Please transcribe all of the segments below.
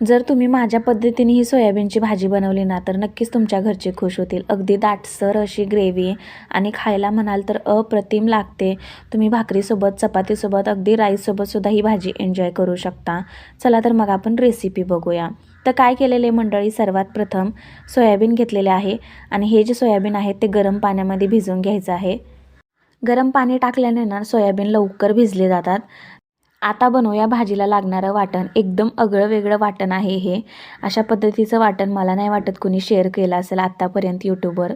जर तुम्ही माझ्या पद्धतीने ही सोयाबीनची भाजी बनवली ना तर नक्कीच तुमच्या घरचे खुश होतील. अगदी दाटसर अशी ग्रेव्ही आणि खायला म्हणाल तर अप्रतिम लागते. तुम्ही भाकरीसोबत, चपातीसोबत, अगदी राईससोबतसुद्धा ही भाजी एन्जॉय करू शकता. चला तर मग आपण रेसिपी बघूया. तर काय केलेले मंडळी, सर्वात प्रथम सोयाबीन घेतलेले आहे आणि हे जे सोयाबीन आहे ते गरम पाण्यामध्ये भिजवून घ्यायचं आहे. गरम पाणी टाकल्याने ना सोयाबीन लवकर भिजले जातात. आता बनवूया भाजीला लागणारं वाटण. एकदम आगळं वेगळं वाटण आहे हे. अशा पद्धतीचं वाटण मला नाही वाटत कुणी शेअर केलं असेल आत्तापर्यंत यूट्यूबवर.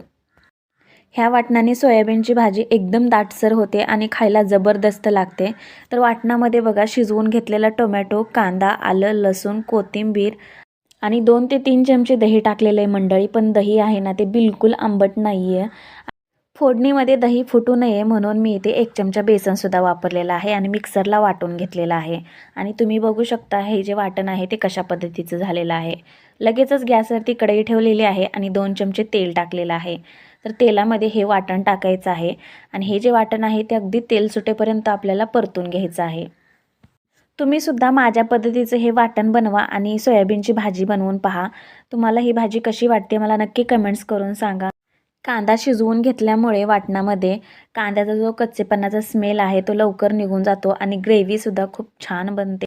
ह्या वाटणाने सोयाबीनची भाजी एकदम दाटसर होते आणि खायला जबरदस्त लागते. तर वाटणामध्ये बघा शिजवून घेतलेला टोमॅटो, कांदा, आलं, लसूण, कोथिंबीर आणि 2 ते 3 चमचे दही टाकलेलं आहे मंडळी. पण दही आहे ना ते बिलकुल आंबट नाही आहे. फोडणीमध्ये दही फुटू नये म्हणून मी इथे 1 चमचा बेसनसुद्धा वापरलेला आहे आणि मिक्सरला वाटून घेतलेला आहे. आणि तुम्ही बघू शकता हे जे वाटण आहे ते कशा पद्धतीचं झालेलं आहे. लगेचच गॅसवरती कढई ठेवलेली आहे आणि 2 चमचे तेल टाकलेलं आहे. तर तेलामध्ये हे वाटण टाकायचं आहे आणि हे जे वाटण आहे ते अगदी तेल सुटेपर्यंत आपल्याला परतून घ्यायचं आहे. तुम्हीसुद्धा माझ्या पद्धतीचं हे वाटण बनवा आणि सोयाबीनची भाजी बनवून पहा. तुम्हाला ही भाजी कशी वाटते मला नक्की कमेंट्स करून सांगा. कांदा शिजवून घेतल्यामुळे वाटणामध्ये कांद्याचा जो कच्चेपणाचा स्मेल आहे तो लवकर निघून जातो आणि ग्रेव्हीसुद्धा खूप छान बनते.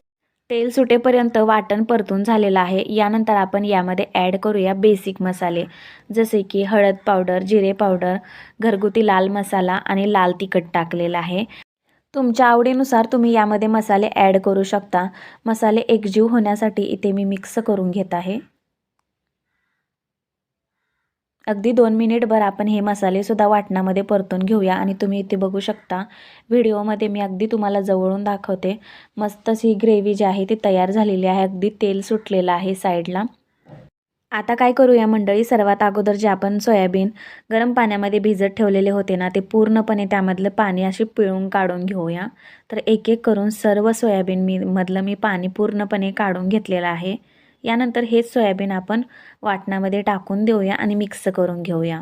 तेल सुटेपर्यंत वाटण परतून झालेलं आहे. यानंतर आपण यामध्ये ॲड करूया बेसिक मसाले, जसे की हळद पावडर, जिरे पावडर, घरगुती लाल मसाला आणि लाल तिखट टाकलेलं आहे. तुमच्या आवडीनुसार तुम्ही यामध्ये मसाले ॲड करू शकता. मसाले एकजीव होण्यासाठी इथे मी मिक्स करून घेत आहे. अगदी 2 मिनिटभर आपण हे मसालेसुद्धा वाटणामध्ये परतून घेऊया आणि तुम्ही इथे बघू शकता व्हिडिओमध्ये मी अगदी तुम्हाला जवळून दाखवते. मस्त अशी ग्रेव्ही जी आहे ती तयार झालेली आहे. अगदी तेल सुटलेलं आहे साईडला. आता काय करूया मंडळी, सर्वात अगोदर जे आपण सोयाबीन गरम पाण्यामध्ये भिजत ठेवलेले होते ना ते पूर्णपणे त्यामधलं पाणी अशी पिळून काढून घेऊया. तर एक एक करून सर्व सोयाबीन मधलं मी पाणी पूर्णपणे काढून घेतलेलं आहे. यानंतर हेच सोयाबीन आपण वाटणामध्ये टाकून देऊया आणि मिक्स करून घेऊया.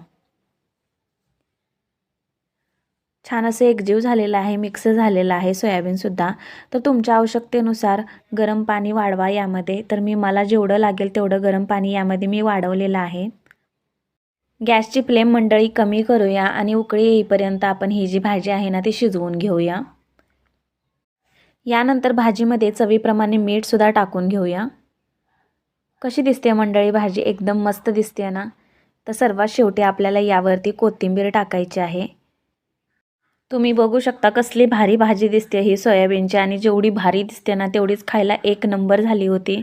छान असं एकजीव झालेलं आहे, मिक्स झालेलं आहे सोयाबीनसुद्धा. तर तुमच्या आवश्यकतेनुसार गरम पाणी वाढवा यामध्ये. तर मला जेवढं लागेल तेवढं गरम पाणी यामध्ये मी वाढवलेलं आहे. गॅसची फ्लेम मंडळी कमी करूया आणि उकळी येईपर्यंत आपण ही जी भाजी आहे ना ती शिजवून घेऊया. यानंतर भाजीमध्ये चवीप्रमाणे मीठसुद्धा टाकून घेऊया. कशी दिसते मंडळी भाजी? एकदम मस्त दिसते ना. तर सर्वात शेवटी आपल्याला यावरती कोथिंबीर टाकायची आहे. तुम्ही बघू शकता कसली भारी भाजी दिसते ही सोयाबीनची आणि जेवढी भारी दिसते ना तेवढीच खायला एक नंबर झाली होती.